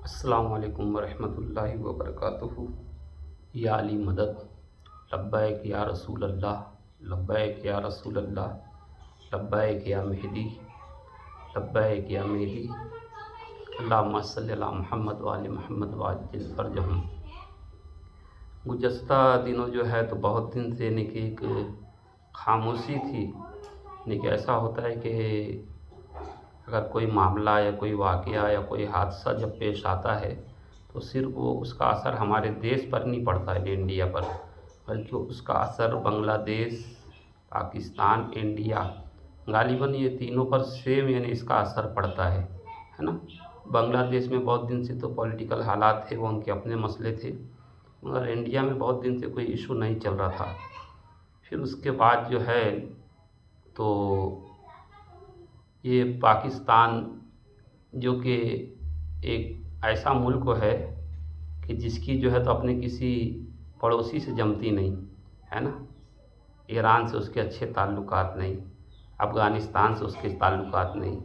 अस्सलामु अलैकुम वरहमतुल्लाहि वबरकातुहू। या अली मदद, लब्बैक या रसूल अल्लाह, लब्बैक या रसूल अल्लाह, लब्बैक या मेहदी, लब्बैक या मेहदी। अल्लाहुम्मा सल्लि अला मुहम्मद व आलि मुहम्मद व अज्जिल फरजहुम। गुज़श्ता दिनों जो है तो बहुत दिन से यानी कि एक खामोशी थी। यानी कि ऐसा होता है कि अगर कोई मामला या कोई वाक़या या कोई हादसा जब पेश आता है तो सिर्फ़ वो उसका असर हमारे देश पर नहीं पड़ता है, इंडिया पर, बल्कि उसका असर बांग्लादेश, पाकिस्तान, इंडिया, गालिबन ये तीनों पर सेम यानी इसका असर पड़ता है ना। बांग्लादेश में बहुत दिन से तो पॉलिटिकल हालात थे, वो उनके अपने मसले थे, मगर इंडिया में बहुत दिन से कोई इशू नहीं चल रहा था। फिर उसके बाद जो है तो ये पाकिस्तान, जो कि एक ऐसा मुल्क है कि जिसकी जो है तो अपने किसी पड़ोसी से जमती नहीं है ना। ईरान से उसके अच्छे ताल्लुकात नहीं, अफ़गानिस्तान से उसके ताल्लुकात नहीं,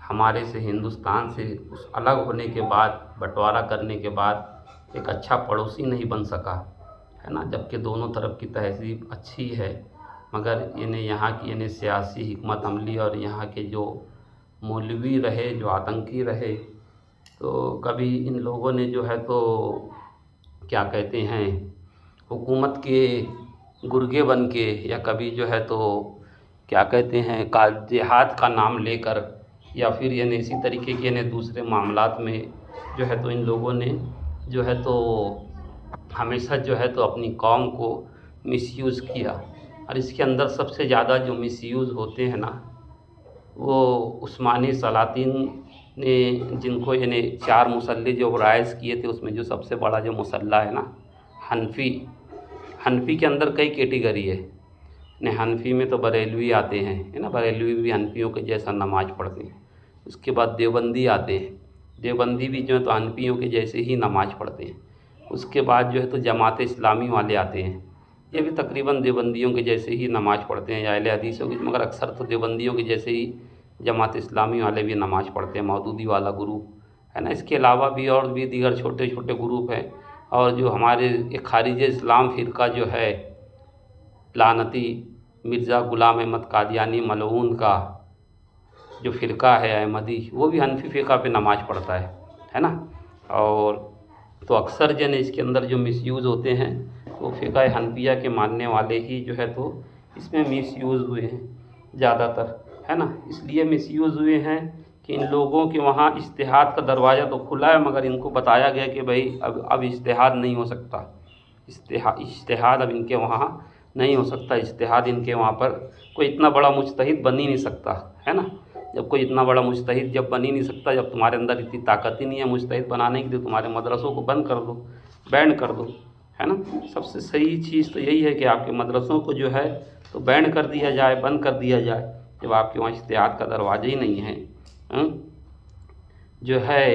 हमारे से हिंदुस्तान से उस अलग होने के बाद, बंटवारा करने के बाद एक अच्छा पड़ोसी नहीं बन सका है ना। जबकि दोनों तरफ की तहज़ीब अच्छी है, मगर इन्हें यहाँ की यानी सियासी हिकमत अमली और यहाँ के जो मौलवी रहे, जो आतंकी रहे, तो कभी इन लोगों ने जो है तो क्या कहते हैं, हुकूमत के गुर्गे बन के, या कभी जो है तो क्या कहते हैं का जिहाद का नाम लेकर, या फिर यानी इसी तरीके के यानी दूसरे मामलात में जो है तो इन लोगों ने जो है तो हमेशा जो है तो अपनी कौम को मिसयूज़ किया। और इसके अंदर सबसे ज़्यादा जो मिसयूज़ होते हैं ना, वो उस्मानी सलातीन ने, जिनको यानी 4 मुसल्ले जो राइज़ किए थे, उसमें जो सबसे बड़ा जो मुसल्ला है ना, हनफी के अंदर कई कैटेगरी है ने। हनफी में तो बरेलवी आते हैं है ना, बरेलवी भी हनफियों के जैसा नमाज़ पढ़ते हैं। उसके बाद देवबंदी आते हैं, देवबंदी भी जो है तो हनफियों के जैसे ही नमाज़ पढ़ते हैं। उसके बाद जो है तो जमात इस्लामी वाले आते हैं, ये भी तकरीबन देवबंदियों के जैसे ही नमाज़ पढ़ते हैं, या अहले हदीसों की, मगर अक्सर तो देवबंदियों के जैसे ही जमात इस्लामी वाले भी नमाज़ पढ़ते हैं, मौदूदी वाला ग्रुप है ना। इसके अलावा भी और भी दीगर छोटे छोटे ग्रुप हैं। और जो हमारे एक खारिज इस्लाम फ़िरका जो है, लानती मिर्ज़ा ग़ुलाम अहमद कादियानी मलऊन का जो फ़िरका है अहमदी, वो भी हनफी फ़िरका पे नमाज़ पढ़ता है ना। और तो अक्सर जो है इसके अंदर जो मिसयूज़ होते हैं, तो फ़िरका हनफिया के मानने वाले ही जो है तो इसमें मिसयूज़ हुए हैं ज़्यादातर, है ना। इसलिए मिसयूज़ हुए हैं कि इन लोगों के वहाँ इज्तिहाद का दरवाज़ा तो खुला है, मगर इनको बताया गया कि भाई अब इज्तिहाद नहीं हो सकता, इज्तिहाद अब इनके वहाँ नहीं हो सकता। इज्तिहाद इनके वहाँ पर कोई इतना बड़ा मुज्तहिद बन ही नहीं सकता है ना। जब कोई इतना बड़ा मुज्तहिद जब बन ही नहीं सकता, जब तुम्हारे अंदर इतनी ताकत ही नहीं है मुज्तहिद बनाने के लिए, तुम्हारे मदरसों को बंद कर दो, बैन कर दो, है ना। सबसे सही चीज़ तो यही है कि आपके मदरसों को जो है तो बैन कर दिया जाए, बंद कर दिया जाए, जब आपके वहाँ इज्तिहाद का दरवाज़ा ही नहीं है। जो है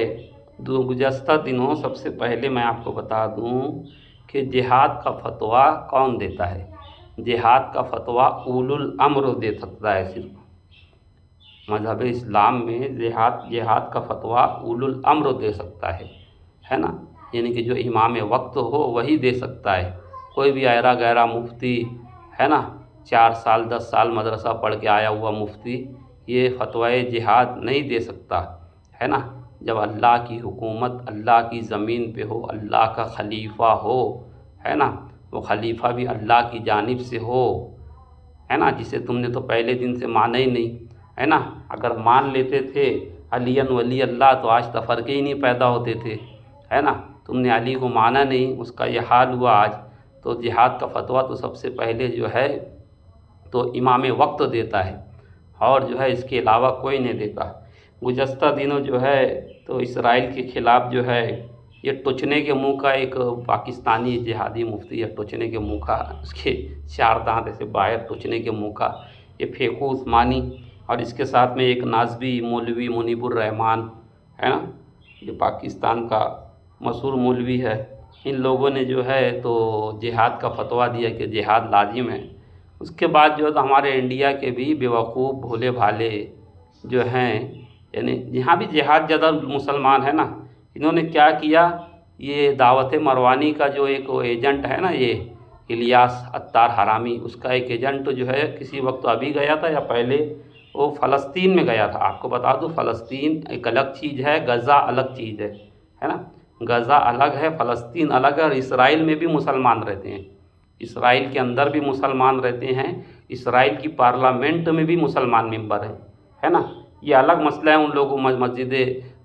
गुज़श्ता दिनों, सबसे पहले मैं आपको बता दूं कि जिहाद का फतवा कौन देता है। जिहाद का फतवा उलुल अम्र दे सकता है। सिर्फ मज़हब इस्लाम में जिहाद का फतवा उलुल अम्र दे सकता है ना। यानी कि जो इमाम वक्त हो वही दे सकता है। कोई भी ऐरा गैरा मुफ्ती है ना, 4 साल 10 साल मदरसा पढ़ के आया हुआ मुफ्ती ये फतवाए जिहाद नहीं दे सकता है ना। जब अल्लाह की हुकूमत अल्लाह की ज़मीन पे हो, अल्लाह का खलीफा हो, है ना, वो खलीफा भी अल्लाह की जानिब से हो, है ना, जिसे तुमने तो पहले दिन से माना ही नहीं, है ना। अगर मान लेते थे अलियन वली अल्लाह, तो आज तफ़रक़े ही नहीं पैदा होते थे, है ना। तुमने अली को माना नहीं, उसका यह हाल हुआ आज। तो जिहाद का फतवा तो सबसे पहले जो है तो इमाम वक्त देता है, और जो है इसके अलावा कोई नहीं देता। गुज़श्ता दिनों जो है तो इसराइल के ख़िलाफ़ जो है ये टुचने के मुँह का एक पाकिस्तानी जिहादी मुफ्ती है, टुचने के मुँह का, उसके 4 दांत ऐसे बाहर, टुचने के मुँह का, ये फेकू उस्मानी, और इसके साथ में एक नाज़बी मौलवी मुनीबुर रहमान है ना, ये पाकिस्तान का मशहूर मौलवी है। इन लोगों ने जो है तो जिहाद का फतवा दिया कि जिहाद लाजिम है। उसके बाद जो है तो हमारे इंडिया के भी बेवकूफ़ भोले भाले जो हैं, यानी यहाँ भी जिहाद ज़्यादा मुसलमान है ना, इन्होंने क्या किया, ये दावत मरवानी का जो एक वो एजेंट है ना, ये इलियास अत्तार हरामी, उसका एक एजेंट जो है किसी वक्त तो अभी गया था या पहले, वो फ़लस्तीन में गया था। आपको बता दूं, फ़लस्तीन एक अलग चीज़ है, गज़ा अलग चीज़ है ना। गज़ा अलग है, फ़लस्तीन अलग है, और इसराइल में भी मुसलमान रहते हैं, इसराइल के अंदर भी मुसलमान रहते हैं, इसराइल की पार्लियामेंट में भी मुसलमान मेंबर हैं, है ना। ये अलग मसला है। उन लोगों मस्जिद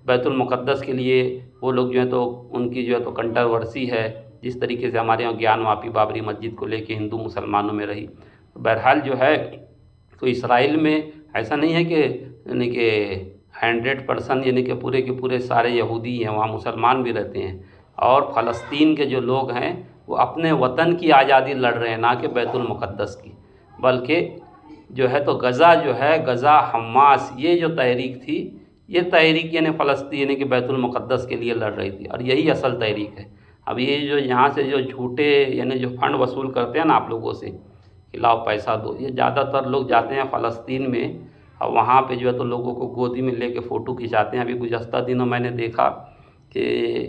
बैतुल मुक़द्दस के लिए वो लोग जो है तो उनकी जो है तो कंट्रोवर्सी है, जिस तरीके से हमारे यहाँ ज्ञानवापी बाबरी मस्जिद को लेके हिंदू मुसलमानों में रही। तो बहरहाल जो है तो इसराइल में ऐसा नहीं है कि यानी कि 100% यानी कि पूरे के पूरे सारे यहूदी हैं, वहाँ मुसलमान भी रहते हैं। और फ़लस्तीन के जो लोग हैं वो अपने वतन की आज़ादी लड़ रहे हैं, ना कि बैतुल मुक़द्दस की। बल्कि जो है तो गज़ा जो है, गज़ा हमास, ये जो तहरीक थी, ये तहरीक यानी फ़लस्तीन यानी कि बैतुल मुक़द्दस के लिए लड़ रही थी, और यही असल तहरीक है। अब ये जो यहाँ से जो झूठे यानी जो फ़ंड वसूल करते हैं ना आप लोगों से, खिलाओ पैसा दो, ये ज़्यादातर लोग जाते हैं फ़लस्तीन में, और वहाँ पे जो है तो लोगों को गोदी में लेके फ़ोटो खिंचाते हैं। अभी गुज़श्ता दिनों मैंने देखा कि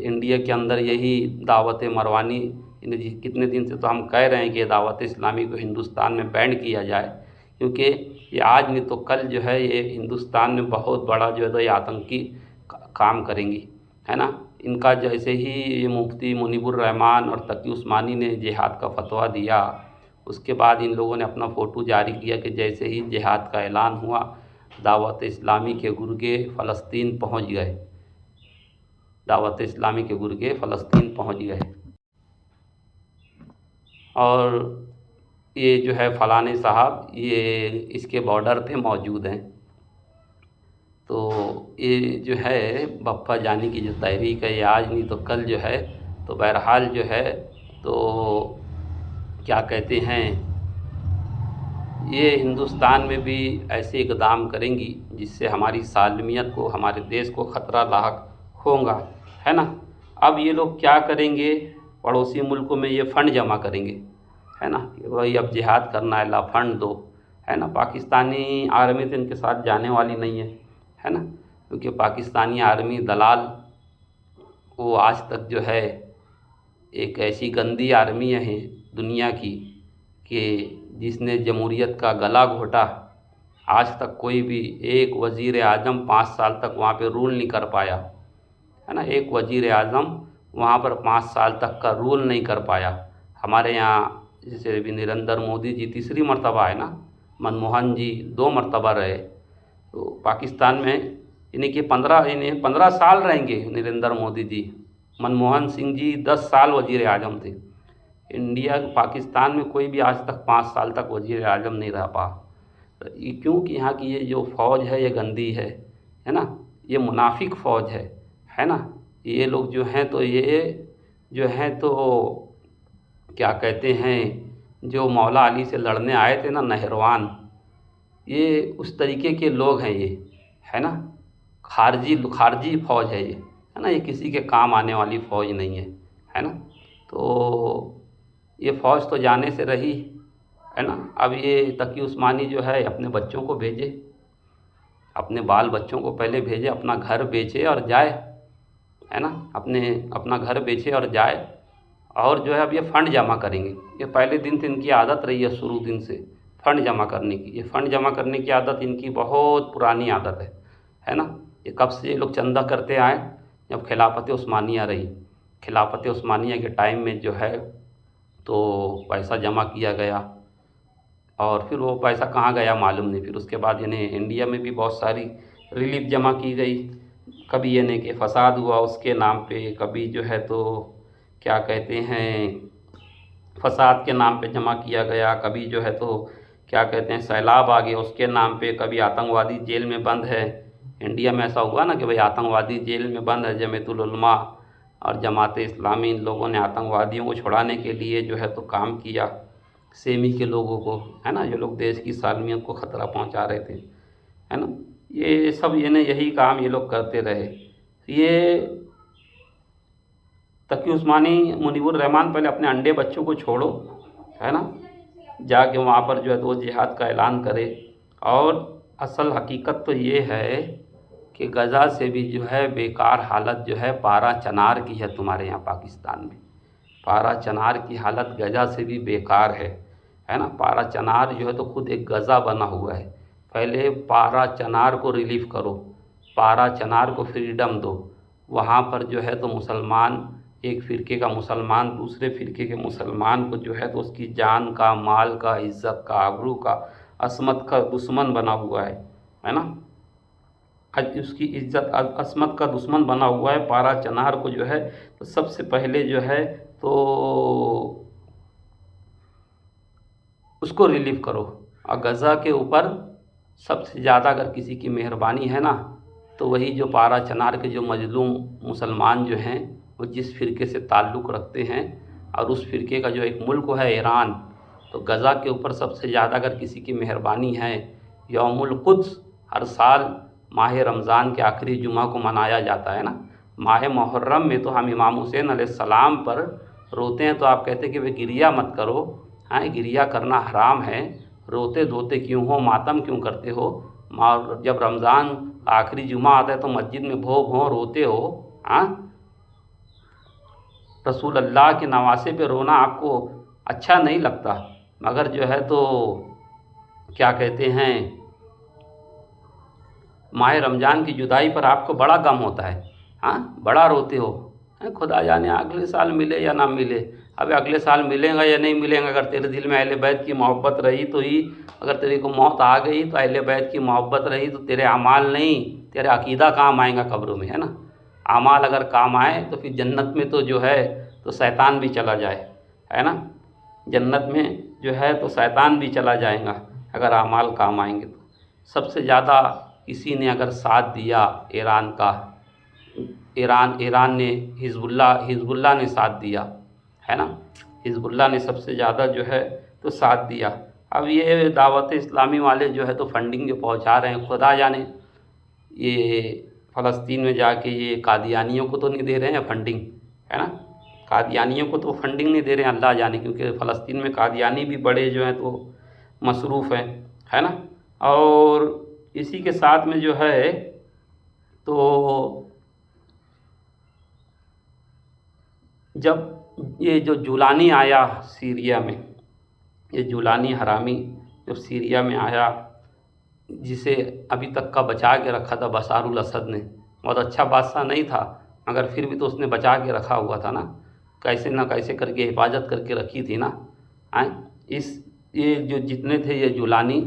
इंडिया के अंदर यही दावत मरवानी, कितने दिन से तो हम कह रहे हैं कि दावत इस्लामी को हिंदुस्तान में बैन किया जाए, क्योंकि ये आज नहीं तो कल जो है ये हिंदुस्तान में बहुत बड़ा जो है तो ये आतंकी काम करेंगी, है ना। इनका जैसे ही ये मुफ्ती मुनीबुर रहमान और तकी उस्मानी ने जिहाद का फतवा दिया, उसके बाद इन लोगों ने अपना फ़ोटो जारी किया कि जैसे ही जिहाद का ऐलान हुआ, दावत इस्लामी के गुर्गे फ़लस्तीन पहुंच गए, दावत इस्लामी के गुर्गे फ़लस्तीन पहुंच गए। और ये जो है फ़लाने साहब ये इसके बॉर्डर पे मौजूद हैं। तो ये जो है बप्पा जानी की जो तहरीक है, ये आज नहीं तो कल जो है तो बहरहाल जो है तो क्या कहते हैं, ये हिंदुस्तान में भी ऐसे इक़दाम करेंगी जिससे हमारी सालमियत को, हमारे देश को ख़तरा लाहक होगा, है ना। अब ये लोग क्या करेंगे, पड़ोसी मुल्कों में ये फ़ंड जमा करेंगे, है ना, कि भाई अब जिहाद करना है, ला फ़ंड दो, है ना। पाकिस्तानी आर्मी तो इनके साथ जाने वाली नहीं है ना, क्योंकि पाकिस्तानी आर्मी दलाल वो आज तक जो है एक ऐसी गंदी आर्मी है दुनिया की कि जिसने जमहूरियत का गला घोटा। आज तक कोई भी एक वज़ीर आज़म 5 साल तक वहाँ पे रूल नहीं कर पाया, है ना। एक वज़ीर आज़म वहाँ पर 5 साल तक का रूल नहीं कर पाया। हमारे यहाँ जैसे अभी नरेंद्र मोदी जी तीसरी मर्तबा है ना, मनमोहन जी 2 मर्तबा रहे। तो पाकिस्तान में यानी कि 15 साल रहेंगे नरेंद्र मोदी जी, मनमोहन सिंह जी 10 साल वज़ीर आज़म थे। इंडिया पाकिस्तान में कोई भी आज तक 5 साल तक वज़ीर आज़म नहीं रह पा। तो ये क्योंकि यहाँ की ये जो फ़ौज है ये गंदी है ना, ये मुनाफिक फ़ौज है ना। ये लोग जो हैं तो ये जो हैं तो क्या कहते हैं, जो मौला अली से लड़ने आए थे ना नहरवान, ये उस तरीके के लोग हैं ये, है ना। खारजी फ़ौज है ये, है ना। ये किसी के काम आने वाली फ़ौज नहीं है ना। तो ये फ़ौज तो जाने से रही, है ना। अब ये तकी उस्मानी जो है अपने बच्चों को भेजे, अपने बाल बच्चों को पहले भेजे, अपना घर बेचे और जाए, है ना। अपना घर बेचे और जाए। और जो है अब ये फ़ंड जमा करेंगे। ये पहले दिन से इनकी आदत रही है, शुरू दिन से फ़ंड जमा करने की। ये फ़ंड जमा करने की आदत इनकी बहुत पुरानी आदत है ना। ये कब से ये लोग चंदा करते आए, जब खिलाफत उस्मानिया रही। खिलाफत उस्मानिया के टाइम में जो है तो पैसा जमा किया गया, और फिर वो पैसा कहाँ गया मालूम नहीं। फिर उसके बाद यानी इंडिया में भी बहुत सारी रिलीफ जमा की गई। कभी यानी कि फ़साद हुआ उसके नाम पे, कभी जो है तो क्या कहते हैं फ़साद के नाम पे जमा किया गया, कभी जो है तो क्या कहते हैं सैलाब आ गया उसके नाम पे, कभी आतंकवादी जेल में बंद है। इंडिया में ऐसा हुआ ना कि भाई आतंकवादी जेल में बंद है, जमीयतुल उलमा और जमात इस्लामी, इन लोगों ने आतंकवादियों को छुड़ाने के लिए जो है तो काम किया, सेमी के लोगों को, है ना, जो लोग देश की सालमियत को ख़तरा पहुंचा रहे थे, है ना। ये सब यही काम ये लोग करते रहे। ये तकी उस्मानी मुनीबुर रहमान पहले अपने अंडे बच्चों को छोड़ो, है ना, जाके वहाँ पर जो है तो वो जिहाद का ऐलान करे। और असल हकीकत तो ये है कि गज़ा से भी जो है बेकार हालत जो है पारा चनार की है तुम्हारे यहाँ पाकिस्तान में। पारा चनार की हालत गज़ा से भी बेकार है ना। पारा चनार जो है तो खुद एक गज़ा बना हुआ है। पहले पारा चनार को रिलीफ़ करो, पारा चनार को फ्रीडम दो। वहाँ पर जो है तो मुसलमान, एक फ़िरके का मुसलमान दूसरे फ़िरके के मुसलमान को जो है तो उसकी जान का, माल का, इज़्ज़त का, आबरू का, असमत का दुश्मन बना हुआ है ना। आज उसकी इज़्ज़त असमत का दुश्मन बना हुआ है। पारा चनार को जो है तो सबसे पहले जो है तो उसको रिलीफ़ करो। और गज़ा के ऊपर सबसे ज़्यादा अगर किसी की मेहरबानी है ना तो वही जो पारा चनार के जो मज़लूम मुसलमान जो हैं वो जिस फ़िरके से ताल्लुक़ रखते हैं और उस फ़िरके का जो एक मुल्क है ईरान, तो गज़ा के ऊपर सबसे ज़्यादा अगर किसी की मेहरबानी है। यौमुल कुद्स हर साल माह रमज़ान के आखिरी जुमा को मनाया जाता है ना। माह मुहर्रम में तो हम इमाम हुसैन अलैहिस्सलाम पर रोते हैं तो आप कहते हैं कि भाई गिरिया मत करो। हाँ, गिरिया करना हराम है, रोते धोते क्यों हो, मातम क्यों करते हो। जब रमज़ान आखिरी जुमा आता है तो मस्जिद में भों भों रोते हो। हाँ, रसूल अल्लाह के नवासे पे रोना आपको अच्छा नहीं लगता, मगर जो है तो क्या कहते हैं, माह रमज़ान की जुदाई पर आपको बड़ा गम होता है। हाँ, बड़ा रोते हो। खुदा जाने अगले साल मिले या ना मिले। अब अगले साल मिलेगा या नहीं मिलेगा, अगर तेरे दिल में अहले बैत की मोहब्बत रही तो ही, अगर तेरे को मौत आ गई तो अहले बैत की मोहब्बत रही तो तेरे अमाल नहीं, तेरे अकीदा काम आएगा कब्रों में, है ना। अमाल अगर काम आए तो फिर जन्नत में तो जो है तो शैतान भी चला जाए, है ना। जन्नत में जो है तो शैतान भी चला जाएगा अगर अमाल काम आएंगे तो। सबसे ज़्यादा किसी ने अगर साथ दिया ईरान का, ईरान ने हिज़्बुल्लाह ने साथ दिया, है ना। हिज़्बुल्लाह ने सबसे ज़्यादा जो है तो साथ दिया। अब ये दावत इस्लामी वाले जो है तो फंडिंग जो पहुंचा रहे हैं, खुदा जाने ये फ़लस्तीन में जाके ये कादियानियों को तो नहीं दे रहे हैं फंडिंग, है ना। कादियानियों को तो फंडिंग नहीं दे रहे हैं, अल्लाह जाने, क्योंकि फ़लस्तीन में कादियानी भी बड़े जो हैं तो मसरूफ़ हैं, है ना। और इसी के साथ में जो है तो जब ये जो जुलानी आया सीरिया में, ये जुलानी हरामी जब सीरिया में आया, जिसे अभी तक का बचा के रखा था बशारुल असद ने, बहुत अच्छा बादशाह नहीं था मगर फिर भी तो उसने बचा के रखा हुआ था ना, कैसे ना कैसे करके हिफाजत करके रखी थी ना। आए इस ये जो जितने थे ये जुलानी,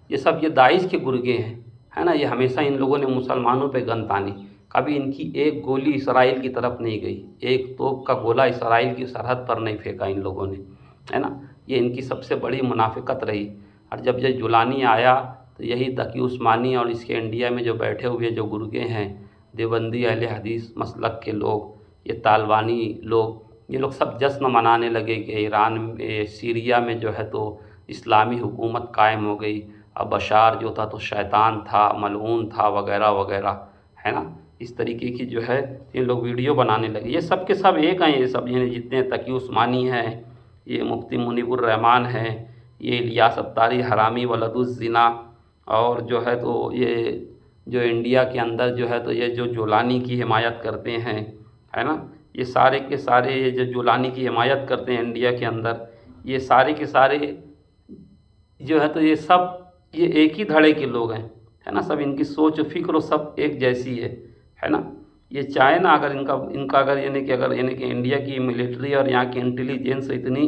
ये सब ये दाइश के गुर्गे हैं, है ना। ये हमेशा इन लोगों ने मुसलमानों पे गन तानी, कभी इनकी एक गोली इसराइल की तरफ नहीं गई, एक तोप का गोला इसराइल की सरहद पर नहीं फेंका इन लोगों ने, है ना। ये इनकी सबसे बड़ी मुनाफिकत रही। और जब ये जुलानी आया तो यही तकी उस्मानी और इसके इंडिया में जो बैठे हुए जो गुर्गे हैं, देवबंदी अहले हदीस मसलक के लोग, ये तालिबानी लोग, ये लोग सब जश्न मनाने लगे कि ईरान में, सीरिया में जो है तो इस्लामी हुकूमत कायम हो गई। अब बशार जो था तो शैतान था, मलऊन था, वगैरह वगैरह, है ना। इस तरीके की जो है ये लोग वीडियो बनाने लगे। ये सब के सब एक हैं, ये सब यानी जितने तकी उस्मानी हैं, ये मुफ्ती मुनीबुर रहमान हैं, ये इलियास अत्तारी हरामी वलदुज़्ज़िना, और जो है तो ये जो इंडिया के अंदर जो है तो ये जो जुलानी की हिमायत करते हैं, है ना। ये सारे के सारे ये जो जुलानी की हिमायत करते हैं इंडिया के अंदर, ये सारे के सारे जो है तो ये सब ये एक ही धड़े के लोग हैं, है ना। सब इनकी सोच फ़िक्र सब एक जैसी है ना। ये चाहे ना अगर इनका इनका अगर यानी कि इंडिया की मिलिट्री और यहाँ की इंटेलिजेंस इतनी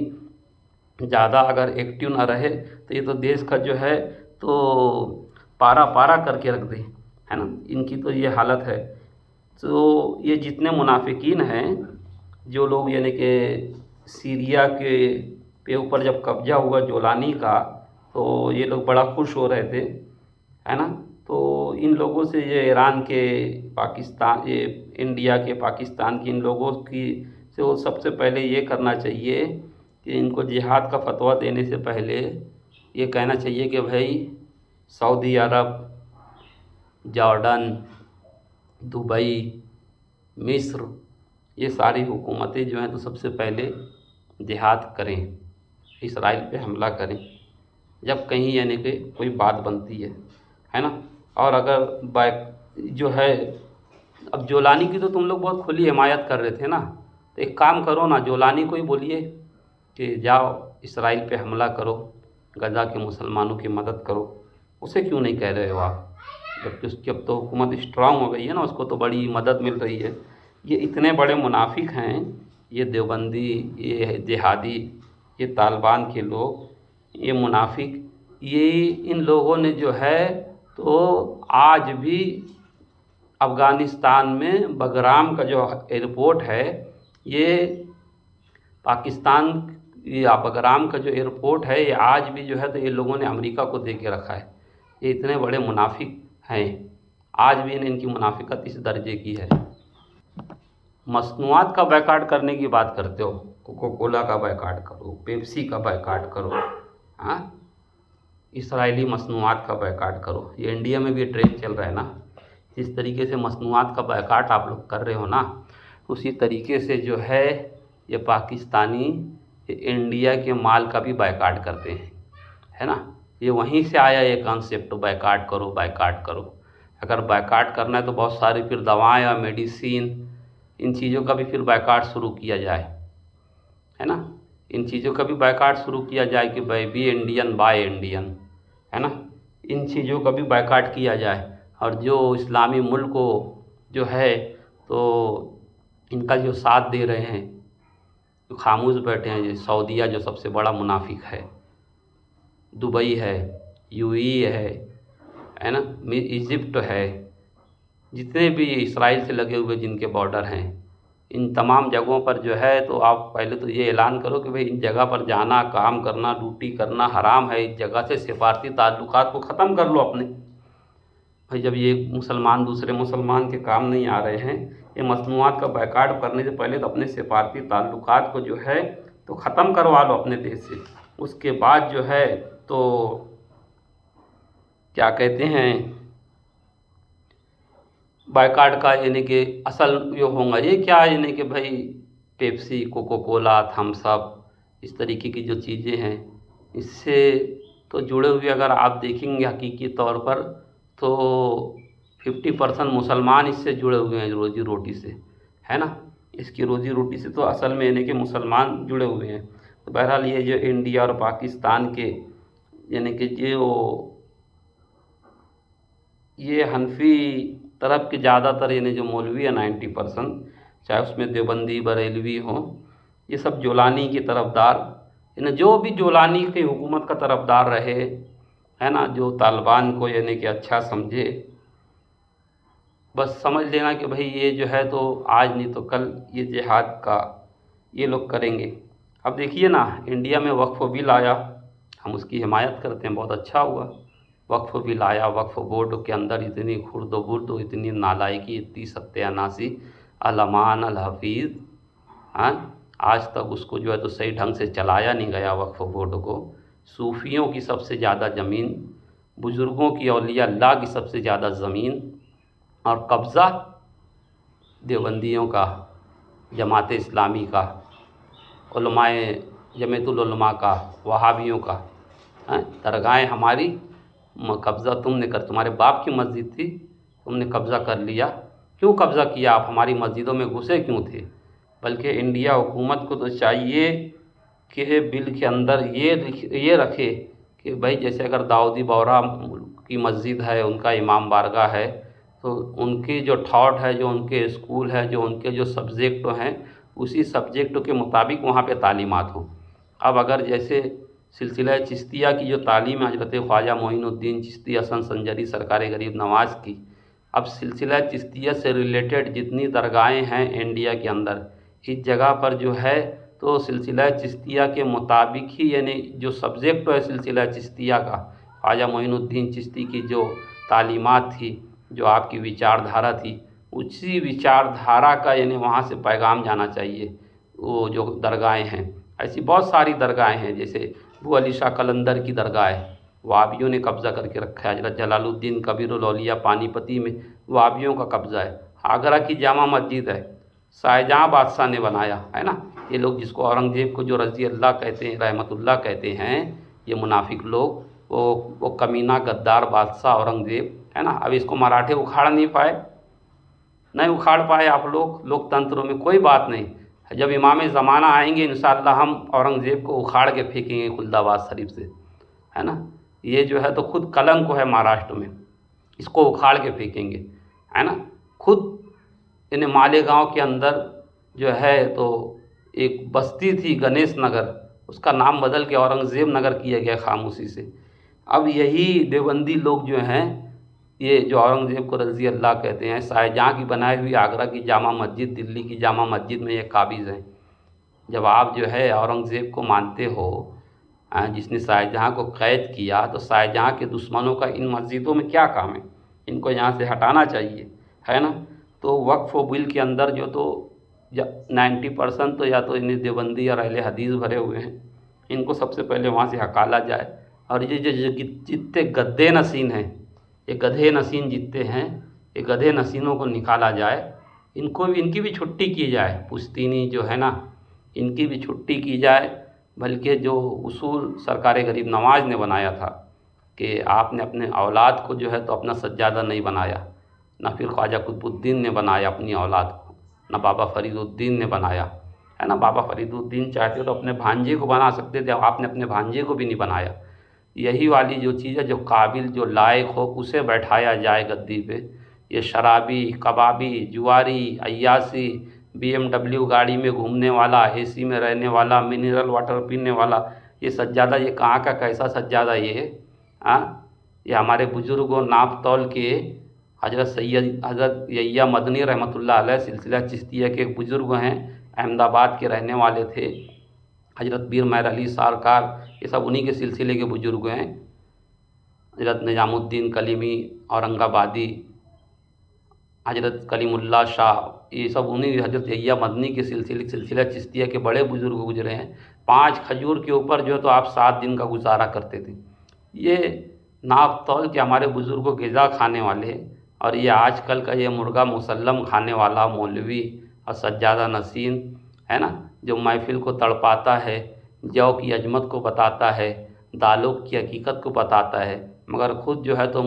ज़्यादा अगर एक्टिव ना रहे तो ये तो देश का जो है तो पारा पारा करके रख दे, है ना। इनकी तो ये हालत है। तो ये जितने मुनाफिकीन हैं, जो लोग यानी कि सीरिया के पे ऊपर जब कब्जा हुआ जोलानी का, तो ये लोग बड़ा खुश हो रहे थे, है ना। तो इन लोगों से ये ईरान के, पाकिस्तान, ये इंडिया के, पाकिस्तान की इन लोगों की से वो सबसे पहले ये करना चाहिए कि इनको जिहाद का फतवा देने से पहले ये कहना चाहिए कि भाई सऊदी अरब, जॉर्डन, दुबई, मिस्र, ये सारी हुकूमतें जो हैं तो सबसे पहले जिहाद करें, इसराइल पे हमला करें जब कहीं यानी कि कोई बात बनती है ना। और अगर जो है, अब जोलानी की तो तुम लोग बहुत खुली हिमायत कर रहे थे ना, तो एक काम करो ना, जोलानी को ही बोलिए कि जाओ इसराइल पे हमला करो, गजा के मुसलमानों की मदद करो। उसे क्यों नहीं कह रहे हो आप? जबकि उसकी अब तो हुकूमत स्ट्रांग हो गई है ना, उसको तो बड़ी मदद मिल रही है। ये इतने बड़े मुनाफिक हैं, ये देवबंदी, ये जिहादी, ये तालिबान के लोग, ये मुनाफिक, ये इन लोगों ने जो है तो आज भी अफ़गानिस्तान में बगराम का जो एयरपोर्ट है, ये पाकिस्तान, ये बगराम का जो एयरपोर्ट है, ये आज भी जो है तो ये लोगों ने अमेरिका को दे के रखा है। ये इतने बड़े मुनाफिक हैं, आज भी इनकी मुनाफिकत इस दर्जे की है। मसनूआत का बायकॉट करने की बात करते हो, कोको कोला का बायकॉट करो, पेप्सी का बायकॉट करो, हाँ, इसराइली मसनूआत का बायकॉट करो। ये इंडिया में भी ट्रेंड चल रहा है ना, जिस तरीके से मसनूआत का बायकॉट आप लोग कर रहे हो ना, उसी तरीके से जो है ये पाकिस्तानी इंडिया के माल का भी बायकॉट करते हैं, है ना। ये वहीं से आया ये कॉन्सेप्ट, बायकॉट करो बायकॉट करो। अगर बायकॉट करना है तो बहुत सारी फिर दवाएं या मेडिसिन, इन चीज़ों का भी फिर बायकॉट शुरू किया जाए, है ना। इन चीज़ों का भी बायकॉट शुरू किया जाए कि भाई बी इंडियन बाय इंडियन, है ना। इन चीज़ों का भी बायकॉट किया जाए। और जो इस्लामी मुल्क को जो है तो इनका जो साथ दे रहे हैं, जो खामोश बैठे हैं, जैसे सऊदीया जो सबसे बड़ा मुनाफिक है, दुबई है, यूएई है ना, इजिप्ट है, जितने भी इसराइल से लगे हुए जिनके बॉर्डर हैं, इन तमाम जगहों पर जो है तो आप पहले तो ये ऐलान करो कि भाई इन जगह पर जाना, काम करना, ड्यूटी करना हराम है। इस जगह से सिफारती ताल्लुकात को ख़त्म कर लो अपने। भाई जब ये मुसलमान दूसरे मुसलमान के काम नहीं आ रहे हैं, ये मसनूआत का बायकॉट करने से पहले तो अपने सिफारती ताल्लुकात को जो है तो ख़त्म करवा लो अपने देश से। उसके बाद जो है तो क्या कहते हैं, बायकॉट का यानी कि असल ये होगा ये क्या, यानी कि भाई Pepsi, Coca Cola, Thums Up, इस तरीके की जो चीज़ें हैं, इससे तो जुड़े हुए अगर आप देखेंगे हकीकी तौर पर तो 50% मुसलमान इससे जुड़े हुए हैं रोज़ी रोटी से, है ना। इसकी रोज़ी रोटी से तो असल में यानी कि मुसलमान जुड़े हुए हैं। तो बहरहाल ये जो इंडिया और पाकिस्तान के यानी कि ये हनफी तरफ के ज़्यादातर यानी जो मौलवी है 90%, चाहे उसमें देवबंदी बरेलवी हो, ये सब जोलानी की तरफदार, यानी जो भी जोलानी की हुकूमत का तरफदार रहे, है ना, जो तालिबान को यानी कि अच्छा समझे, बस समझ लेना कि भाई ये जो है तो आज नहीं तो कल ये जिहाद का ये लोग करेंगे। अब देखिए ना, इंडिया में वक्फ बिल आया, हम उसकी हिमायत करते हैं, बहुत अच्छा हुआ। वक्फ बिल आया, वक्फ बोर्ड के अंदर इतनी खुर्द बुर्द, इतनी नालायकी, इतनी सत्यानाशी, अलमान अल हफीज़, हाँ, आज तक उसको जो है तो सही ढंग से चलाया नहीं गया वक्फ बोर्ड को। सूफियों की सबसे ज़्यादा ज़मीन, बुज़ुर्गों की, औलिया अल्लाह की सबसे ज़्यादा ज़मीन, और कब्ज़ा देवबंदियों का, जमात इस्लामी का, उलमाए जमीयतुल उलमा का, वहाबियों का, हैं, दरगाहें हमारी कब्ज़ा तुमने कर, तुम्हारे बाप की मस्जिद थी, तुमने कब्ज़ा कर लिया। क्यों कब्ज़ा किया? आप हमारी मस्जिदों में घुसे क्यों थे? बल्कि इंडिया हुकूमत को तो चाहिए कि बिल के अंदर ये रखे कि भाई जैसे अगर दाऊदी बोहरा की मस्जिद है, उनका इमाम बारगाह है, तो उनकी जो थॉट है, जो उनके स्कूल है, जो उनके जो सब्जेक्ट हैं, उसी सब्जेक्ट के मुताबिक वहाँ पे तालीमात हों। अब अगर जैसे सिलसिला चिश्तिया की जो तालीम है हज़रत ख्वाजा मोइनुद्दीन चिश्ती हसन संजरी सरकार गरीब नवाज़ की, अब सिलसिला चिश्तिया से रिलेटेड जितनी दरगाहें हैं इंडिया के अंदर, इस जगह पर जो है तो सिलसिला चिश्तिया के मुताबिक ही यानी जो सब्जेक्ट है सिलसिला चिश्तिया का, ख्वाजा मोइनुद्दीन चिश्ती की जो तालीमात थी, जो आपकी विचारधारा थी, उसी विचारधारा का यानी वहाँ से पैगाम जाना चाहिए। वो जो दरगाहें हैं, ऐसी बहुत सारी दरगाहें हैं, जैसे अबू अली शाह कलंदर की दरगाह है, वाबियों ने कब्ज़ा करके रखा है। हज़रत जलालुद्दीन कबीरुल औलिया पानीपती में वाबियों का कब्ज़ा है। आगरा की जामा मस्जिद है, शाहजहाँ बादशाह ने बनाया, है ना। ये लोग जिसको औरंगज़ेब को जो रज़ी अल्लाह कहते हैं, रहमतुल्लाह कहते हैं, ये मुनाफिक लोग, वो कमीना गद्दार बादशाह औरंगज़ेब है ना। अब इसको मराठे उखाड़ नहीं पाए, नहीं उखाड़ पाए आप लोग लोकतंत्र में, कोई बात नहीं। जब इमाम ज़माना आएंगे इंशाअल्लाह हम औरंगज़ेब को उखाड़ के फेंकेंगे खुलदाबाद शरीफ से, है ना। ये जो है तो खुद कलंक है महाराष्ट्र में, इसको उखाड़ के फेंकेंगे, है ना। खुद इन्हें मालेगांव के अंदर जो है तो एक बस्ती थी गणेश नगर, उसका नाम बदल के औरंगज़ेब नगर किया गया खामोशी से। अब यही देवबंदी लोग जो हैं, ये जो औरंगज़ेब को रज़ी अल्लाह कहते हैं, शाहजहाँ की बनाई हुई आगरा की जामा मस्जिद, दिल्ली की जामा मस्जिद में ये काबिज़ हैं। जब आप जो है औरंगज़ेब को मानते हो, जिसने शाहजहाँ को कैद किया, तो शाहजहाँ के दुश्मनों का इन मस्जिदों में क्या काम है? इनको यहाँ से हटाना चाहिए, है ना। तो वक्फ़ बिल के अंदर जो तो 90% तो या तो इन्हें देवबंदी और अहले हदीस भरे हुए हैं, इनको सबसे पहले वहाँ से हकाला जाए। और ये जो जितने गद्दे नसीन हैं, ये गधे नसीन जितने हैं, ये गधे नसीनों को निकाला जाए, इनको भी, इनकी भी छुट्टी की जाए। पुश्तीनी जो है ना, इनकी भी छुट्टी की जाए। बल्कि जो उसूल सरकार गरीब नवाज़ ने बनाया था कि आपने अपने औलाद को जो है तो अपना सज्जादा नहीं बनाया, ना फिर ख्वाजा कुतुबुद्दीन ने बनाया अपनी औलाद को, ना बाबा फरीदुद्दीन ने बनाया, है ना। बाबा फरीदुद्दीन चाहते तो अपने भांजे को बना सकते थे, आपने अपने भांजे को भी नहीं बनाया। यही वाली जो चीज़ है, जो काबिल जो लायक हो उसे बैठाया जाए गद्दी पे। ये शराबी, कबाबी, जुआरी, अय्यासी, BMW गाड़ी में घूमने वाला, AC में रहने वाला, मिनरल वाटर पीने वाला, ये सज्जादा, ये कहाँ का कैसा सज्जादा ये? ये हमारे बुज़ुर्गों नाप तौल के हज़रत यहिया मदनी रहमतुल्लाह अलैह सिलसिला चिश्तिया के एक बुज़ुर्ग हैं, अहमदाबाद के रहने वाले थे, हज़रत पीर मेहर अली सरकार, ये सब उन्हीं के सिलसिले के बुज़ुर्ग हैं। हज़रत निज़ामुद्दीन कलीमी औरंगाबादी, हज़रत कलीमुल्लाह शाह, ये सब उन्हीं हज़रत यहिया मदनी के सिलसिला चिश्तिया के बड़े बुज़ुर्ग गुजरे हैं। 5 खजूर के ऊपर जो है तो आप 7 दिन का गुजारा करते थे। ये नाप तौल के हमारे बुज़ुर्गों ग़िज़ा खाने वाले, और ये आजकल का ये मुर्गा मुसल्लम खाने वाला मौलवी और सज्जादा नसीन, है ना, जो महफ़िल को तड़पाता है, जौ की अजमत को बताता है, दालों की हकीकत को बताता है, मगर खुद जो है तो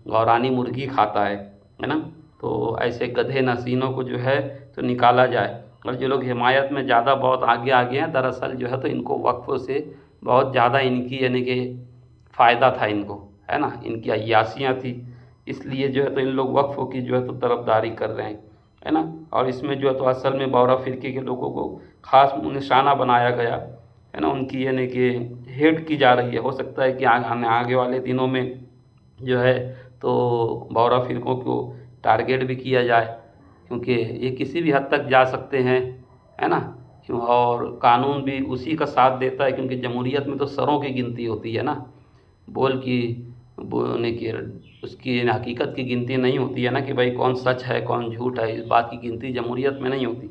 गौरानी मुर्गी खाता है ना। तो ऐसे गधे नसीनों को जो है तो निकाला जाए। और जो लोग हिमायत में ज़्यादा बहुत आगे हैं, दरअसल जो है तो इनको वक्फ़ से बहुत ज़्यादा इनकी यानी कि फ़ायदा था इनको, है ना, इनकी अय्यासियाँ थी, इसलिए जो है तो इन लोग वक्फ़ की जो है तो तरफदारी कर रहे हैं, है ना। और इसमें जो है तो असल में बौरा फ़िरके के लोगों को ख़ास निशाना बनाया गया, है ना, उनकी यानी कि हेट की जा रही है। हो सकता है कि आगे वाले दिनों में जो है तो बौरा फ़िरकों को टारगेट भी किया जाए, क्योंकि ये किसी भी हद तक जा सकते हैं, है ना। और कानून भी उसी का साथ देता है, क्योंकि जमहूरियत में तो सरों की गिनती होती है ना, बोल की बोलने की, उसकी हकीकत की गिनती नहीं होती है ना, कि भाई कौन सच है कौन झूठ है, इस बात की गिनती जमहूरियत में नहीं होती,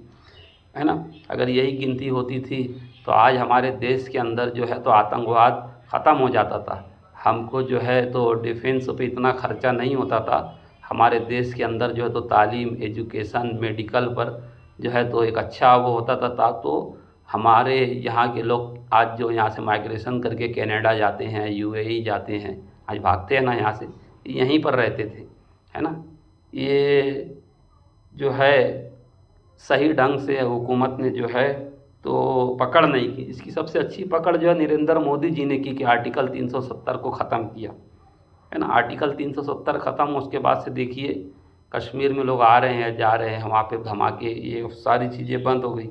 है ना। अगर यही गिनती होती थी तो आज हमारे देश के अंदर जो है तो आतंकवाद ख़त्म हो जाता था। हमको जो है तो डिफेंस पे इतना खर्चा नहीं होता था, हमारे देश के अंदर जो है तो तालीम, एजुकेशन, मेडिकल पर जो है तो एक अच्छा वो होता था। तो हमारे यहाँ के लोग आज जो यहाँ से माइग्रेशन करके कनाडा जाते हैं, UAE जाते हैं, आज भागते हैं ना यहाँ से, यहीं पर रहते थे, है ना। ये जो है सही ढंग से हुकूमत ने जो है तो पकड़ नहीं की। इसकी सबसे अच्छी पकड़ जो है नरेंद्र मोदी जी ने की, कि आर्टिकल 370 को ख़त्म किया, है ना। आर्टिकल 370 ख़त्म, उसके बाद से देखिए कश्मीर में लोग आ रहे हैं, जा रहे हैं, वहाँ पे धमाके, ये सारी चीज़ें बंद हो गई,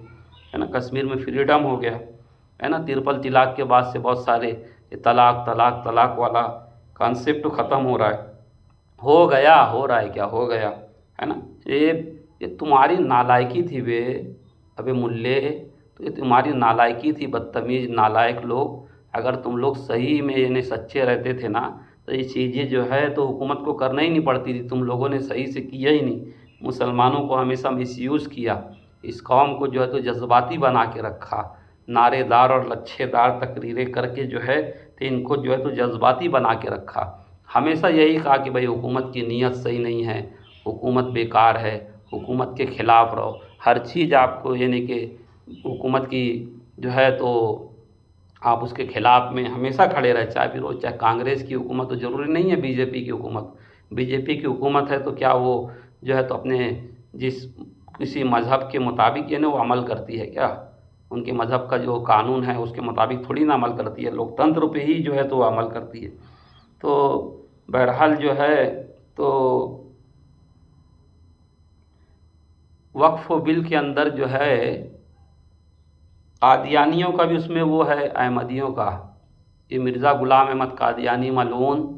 है ना। कश्मीर में फ्रीडम हो गया, है ना। तिरपल तलाक के बाद से बहुत सारे ये तलाक तलाक तलाक वाला कॉन्सेप्ट ख़त्म हो रहा है, हो गया, हो रहा है, क्या हो गया, है ना। ये तुम्हारी नालायकी थी बे, अबे मुल्ले, तो ये तुम्हारी नालायकी थी, बदतमीज़ नालायक लोग। अगर तुम लोग सही में यानी सच्चे रहते थे ना, तो ये चीज़ें जो है तो हुकूमत को करना ही नहीं पड़ती थी। तुम लोगों ने सही से किया ही नहीं, मुसलमानों को हमेशा मिसयूज़ किया, इस कौम को जो है तो जज्बाती बना के रखा, नारेदार और लच्छेदार तकरीरें करके जो है तो इनको जो है तो जज्बाती बना के रखा। हमेशा यही कहा कि भाई हुकूमत की नीयत सही नहीं है, हुकूमत बेकार है, हुकूमत के ख़िलाफ़ रहो, हर चीज़ आपको यानी कि हुकूमत की जो है तो आप उसके ख़िलाफ़ में हमेशा खड़े रहे, चाहे फिर वो चाहे कांग्रेस की हुकूमत हो, ज़रूरी नहीं है BJP की हुकूमत, बीजेपी की हुकूमत है तो क्या वो जो है तो अपने जिस किसी मज़हब के मुताबिक वो अमल करती है क्या? उनके मज़हब का जो कानून है उसके मुताबिक थोड़ी ना अमल करती है, लोकतंत्र पे ही जो है तो अमल करती है। तो बहरहाल जो है तो वक्फ बिल के अंदर जो है कादियानियों का भी उसमें वो है, अहमदियों का, ये मिर्ज़ा ग़ुलाम अहमद कादियानी मलऊन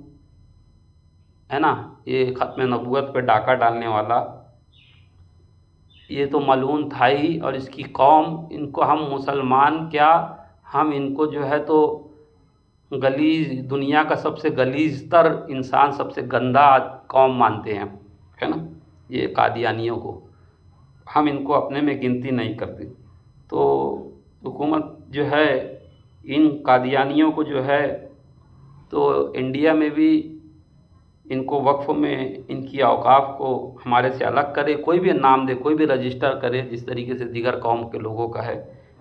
है ना, ये ख़त्म नबूवत पे डाका डालने वाला, ये तो मलऊन था ही। और इसकी कौम, इनको हम मुसलमान क्या, हम इनको जो है तो गलीज़, दुनिया का सबसे गलीज़ तर इंसान, सबसे गंदा कौम मानते हैं, है ना, ये कादियानियों को। हम इनको अपने में गिनती नहीं करते। तो हुकूमत जो है इन कादियानियों को जो है तो इंडिया में भी इनको वक्फ में इनकी औकाफ को हमारे से अलग करे, कोई भी नाम दे, कोई भी रजिस्टर करे, जिस तरीके से दीगर कौम के लोगों का है,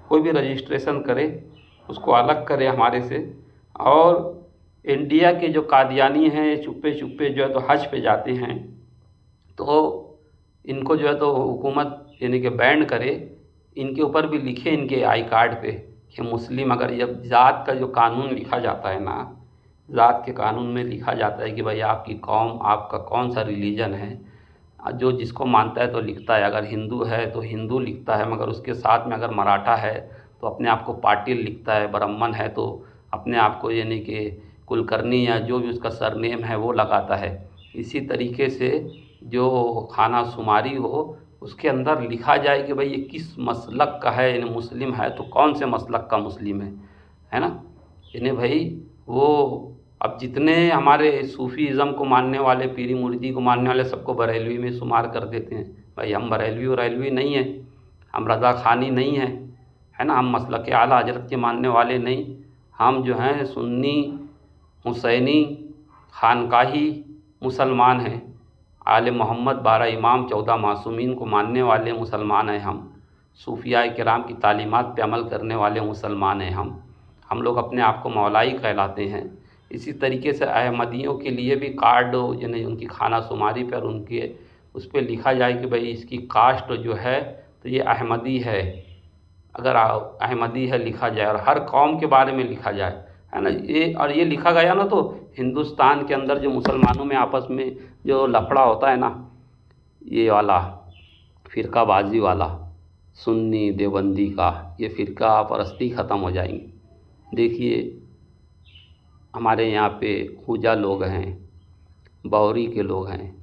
कोई भी रजिस्ट्रेशन करे, उसको अलग करे हमारे से। और इंडिया के जो कादियानी हैं चुप्पे चुप्पे जो है तो हज पे जाते हैं, तो इनको जो है तो हुकूमत यानी कि बैन करे, इनके ऊपर भी लिखे इनके आई कार्ड पे कि मुस्लिम। अगर जब ज़ात का जो कानून लिखा जाता है ना, ज़ात के कानून में लिखा जाता है कि भाई आपकी कौम, आपका कौन सा रिलीजन है, जो जिसको मानता है तो लिखता है, अगर हिंदू है तो हिंदू लिखता है, मगर उसके साथ में अगर मराठा है तो अपने आप को पाटिल लिखता है, ब्राह्मण है तो अपने आप को यानी कि कुलकर्णी या जो भी उसका सरनेम है वो लगाता है। इसी तरीके से जो खाना शुमारी हो उसके अंदर लिखा जाए कि भाई ये किस मसलक का है, यानी मुस्लिम है तो कौन से मसलक का मुस्लिम है ना। यानी भाई वो अब जितने हमारे सूफ़ीज़्म को मानने वाले, पीरी मुर्दी को मानने वाले, सबको बरेलवी में शुमार कर देते हैं। भाई हम बरेलवी वरेलवी नहीं हैं, हम रज़ा ख़ानी नहीं हैं, है ना, हम मसलक आला हज़रत के मानने वाले नहीं, हम जो हैं सुन्नी हुसैनी खानकाही मुसलमान हैं, आले मोहम्मद 12 इमाम 14 मासूमीन को मानने वाले मुसलमान हैं हम, सूफिया किराम की तालीमात पे अमल करने वाले मुसलमान हैं हम लोग अपने आप को मौलाई कहलाते हैं। इसी तरीके से अहमदियों के लिए भी कार्ड यानी उनकी खाना शुमारी पर उनके उस पर लिखा जाए कि भाई इसकी कास्ट जो है तो ये अहमदी है, अगर अहमदी है लिखा जाए, और हर कौम के बारे में लिखा जाए, है ना। ये और ये लिखा गया ना तो हिंदुस्तान के अंदर जो मुसलमानों में आपस में जो लफड़ा होता है ना, ये वाला फ़िरकाबाज़ी वाला, सुन्नी देवबंदी का, ये फ़िरका परस्ती ख़त्म हो जाएंगी। देखिए हमारे यहाँ पे खूजा लोग हैं, बौरी के लोग हैं,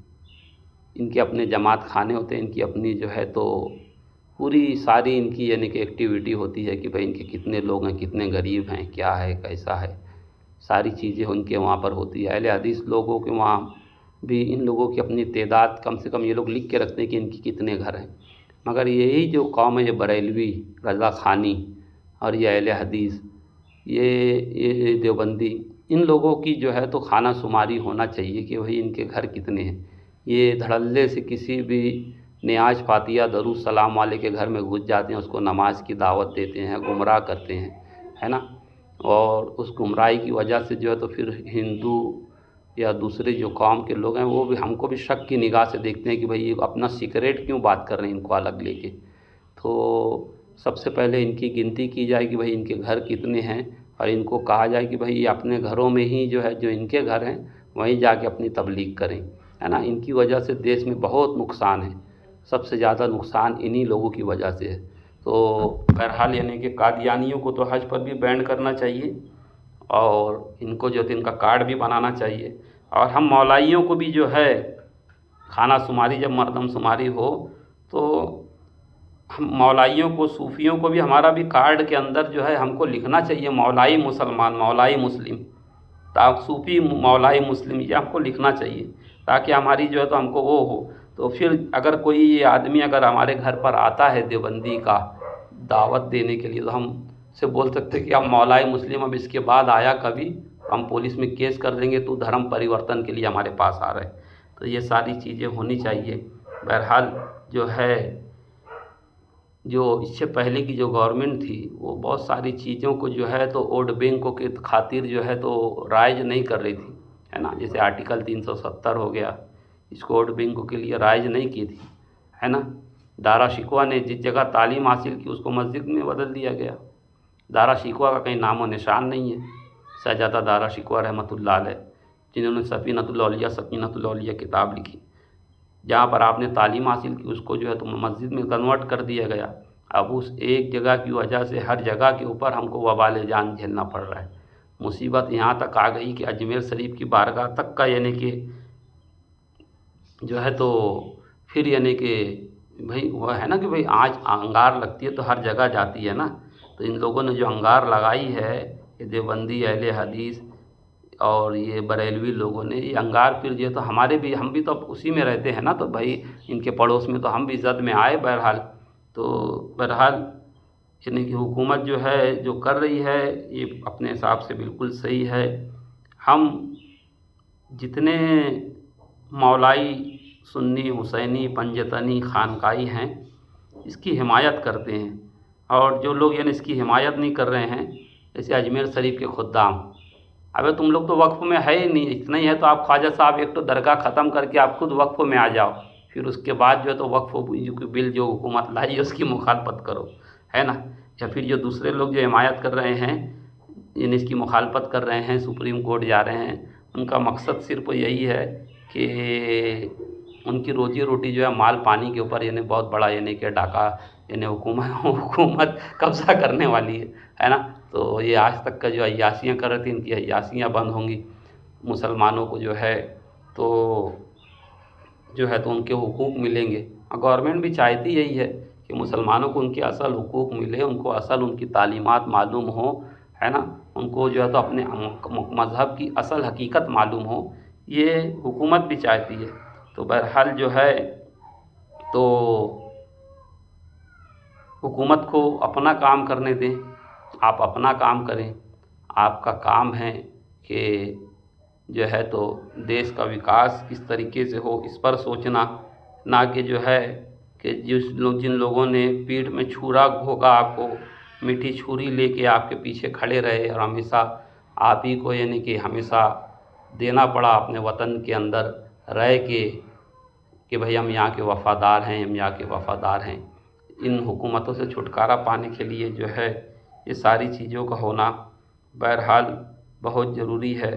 इनके अपने जमात खाने होते हैं, इनकी अपनी जो है तो पूरी सारी इनकी यानी कि एक्टिविटी होती है कि भाई इनके कितने लोग हैं, कितने गरीब हैं, क्या है कैसा है, सारी चीज़ें उनके वहाँ पर होती है। अहले हदीस लोगों के वहाँ भी इन लोगों की अपनी तादाद कम से कम ये लोग लिख के रखते हैं कि इनकी कितने घर हैं। मगर यही जो कौम है, ये बरेलवी, रज़ा ख़ानी और ये अहले हदीस, ये देवबंदी, इन लोगों की जो है तो खाना शुमारी होना चाहिए कि भाई इनके घर कितने हैं। ये धड़ल्ले से किसी भी नियाज फातिया दरूद सलाम वाले के घर में घुस जाते हैं, उसको नमाज की दावत देते हैं, गुमराह करते हैं, है ना। और उस गुमराही की वजह से जो है तो फिर हिंदू या दूसरे जो कौम के लोग हैं वो भी हमको भी शक की निगाह से देखते हैं कि भाई ये अपना सीक्रेट क्यों बात कर रहे हैं इनको अलग लेके। तो सबसे पहले इनकी गिनती की जाए कि भाई इनके घर कितने हैं, और इनको कहा जाए कि भाई ये अपने घरों में ही जो है, जो इनके घर हैं वहीं जाके अपनी तबलीग करें, है ना। इनकी वजह से देश में बहुत नुकसान है, सबसे ज़्यादा नुकसान इन्हीं लोगों की वजह से है। तो बहरहाल यानी कि कादियानियों को तो हज पर भी बैन करना चाहिए, और इनको जो है इनका कार्ड भी बनाना चाहिए। और हम मौलाइयों को भी जो है खाना शुमारी, जब मरदमशुमारी हो तो हम मौलाइयों को, सूफ़ियों को भी हमारा भी कार्ड के अंदर जो है हमको लिखना चाहिए मौलाई मुसलमान, मौलाई मुस्लिम, ताकि सूफ़ी मौलाई मुस्लिम, ये हमको लिखना चाहिए ताकि हमारी जो है तो हमको वो हो। तो फिर अगर कोई ये आदमी अगर हमारे घर पर आता है देवबंदी का दावत देने के लिए, तो हम से बोल सकते हैं कि अब मौलाई मुस्लिम अब इसके बाद आया कभी, हम पुलिस में केस कर देंगे, तो धर्म परिवर्तन के लिए हमारे पास आ रहा है। तो ये सारी चीज़ें होनी चाहिए। बहरहाल जो है, जो इससे पहले की जो गवर्नमेंट थी वो बहुत सारी चीज़ों को जो है तो वोट बैंकों के खातिर जो है तो राइज नहीं कर रही थी, है ना। जैसे आर्टिकल 370 हो गया, इसको वोट बैंक के लिए राइज नहीं की थी, है ना। दारा शिकवा ने जिस जगह तालीम हासिल की उसको मस्जिद में बदल दिया गया। दारा शिकवा का कहीं नामो निशान नहीं है। शहजादा दारा शिकवा रहमतुल्लाह अलैह, जिन्होंने सफ़ीनतुल औलिया सकीनतुल औलिया किताब लिखी, जहाँ पर आपने तालीम हासिल की उसको जो है तो मस्जिद में कन्वर्ट कर दिया गया। अब उस एक जगह की वजह से हर जगह के ऊपर हमको वबाल जान झेलना पड़ रहा है। मुसीबत यहाँ तक आ गई कि अजमेर शरीफ की बारगाह तक का यानी कि जो है तो फिर यानी कि भाई वह है ना कि भाई आज अंगार लगती है तो हर जगह जाती है ना। तो इन लोगों ने जो अंगार लगाई है, ये देवबंदी अहले हदीस और ये बरेलवी लोगों ने, ये अंगार फिर जो है तो हमारे भी, हम भी तो अब उसी में रहते हैं ना, तो भाई इनके पड़ोस में तो हम भी जद में आए। बहरहाल तो बहरहाल यानी कि हुकूमत जो है जो कर रही है ये अपने हिसाब से बिल्कुल सही है। हम जितने मौलाई सुन्नी हुसैनी पंजतनी खानकाई हैं इसकी हिमायत करते हैं, और जो लोग यानी इसकी हिमायत नहीं कर रहे हैं, जैसे अजमेर शरीफ के खुद्दाम, अबे तुम लोग तो वक्फ़ में है ही नहीं, इतना ही है तो आप ख्वाजा साहब एक तो दरगाह ख़त्म करके आप खुद वक्फ़ में आ जाओ, फिर उसके बाद जो है तो वक्फ़ बिल जो हुकूमत लाई है उसकी मुखालफत करो, है ना। या फिर जो दूसरे लोग जो हिमायत कर रहे हैं यानी इसकी मुखालफत कर रहे हैं, सुप्रीम कोर्ट जा रहे हैं, उनका मकसद सिर्फ यही है कि उनकी रोजी रोटी जो है माल पानी के ऊपर यानी बहुत बड़ा यानी कि डाका यानी हुकूमत कब्ज़ा करने वाली है ना। तो ये आज तक का जो अय्यासियाँ कर रही थी, इनकी अय्यासियाँ बंद होंगी। मुसलमानों को जो है तो उनके हुकूक मिलेंगे, और गवर्नमेंट भी चाहती यही है कि मुसलमानों को उनके असल हुकूक मिले, उनको असल उनकी तालीमात मालूम हो, है ना। उनको जो है तो अपने मज़हब की असल हकीकत मालूम हो, ये हुकूमत भी चाहती है। तो बहरहाल जो है तो हुकूमत को अपना काम करने दें, आप अपना काम करें। आपका काम है कि जो है तो देश का विकास किस तरीके से हो इस पर सोचना, ना कि जो है कि जिन लोगों ने पीठ में छुरा घोंका, आपको मीठी छुरी लेके आपके पीछे खड़े रहे और हमेशा आप ही को यानी कि हमेशा देना पड़ा अपने वतन के अंदर रह के कि भाई हम यहाँ के वफ़ादार हैं, हम यहाँ के वफ़ादार हैं। इन हुकूमतों से छुटकारा पाने के लिए जो है ये सारी चीज़ों का होना बहरहाल बहुत ज़रूरी है।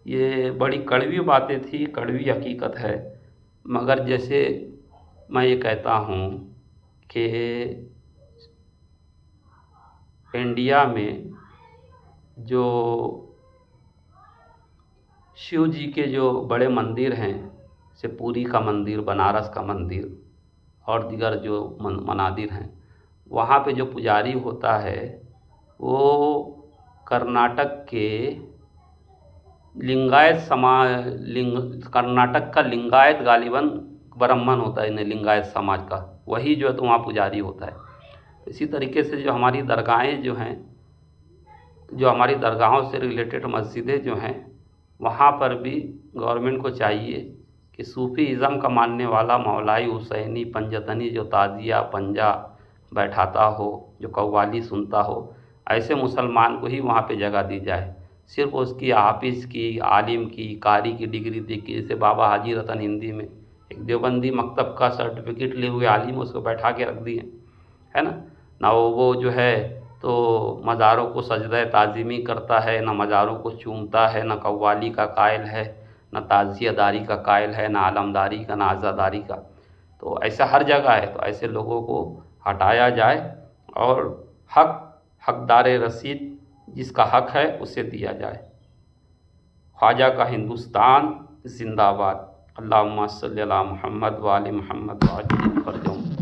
ये बड़ी कड़वी बातें थी, कड़वी हकीकत है, मगर जैसे मैं ये कहता हूँ कि इंडिया में जो शिव जी के जो बड़े मंदिर हैं, जैसे पुरी का मंदिर, बनारस का मंदिर और दीगर जो मनादिर हैं, वहाँ पे जो पुजारी होता है वो कर्नाटक के कर्नाटक का लिंगायत गालिबन ब्राह्मण होता है, लिंगायत समाज का, वही जो है तो वहाँ पुजारी होता है। इसी तरीके से जो हमारी दरगाहें जो हैं, जो हमारी दरगाहों से रिलेटेड मस्जिदें जो हैं, वहाँ पर भी गवर्नमेंट को चाहिए कि सूफ़ीज़्म का मानने वाला मौलाई हुसैनी पंजतनी जो ताज़िया पंजा बैठाता हो, जो कव्वाली सुनता हो, ऐसे मुसलमान को ही वहाँ पे जगह दी जाए। सिर्फ उसकी हाफिज़ की, आलिम की, कारी की डिग्री दे के, जैसे बाबा हाजी रतन हिंदी में एक देवबंदी मकतब का सर्टिफिकेट लिए हुए आलिम उसको बैठा के रख दिए, है ना। ना वो जो है तो मज़ारों को सजदा ताज़ीमी करता है, ना मज़ारों को चूमता है, ना कव्वाली का कायल है, ना ताज़ियादारी का कायल है, ना आलमदारी का, ना आज़ादारी का। तो ऐसा हर जगह है, तो ऐसे लोगों को हटाया जाए और हकदार रसीद जिसका हक है उसे दिया जाए। ख्वाजा का हिंदुस्तान जिंदाबाद। अल्लाहुम्मा सल्ली अला मुहम्मद व आले मुहम्मद व अज्जिल फरजहुम।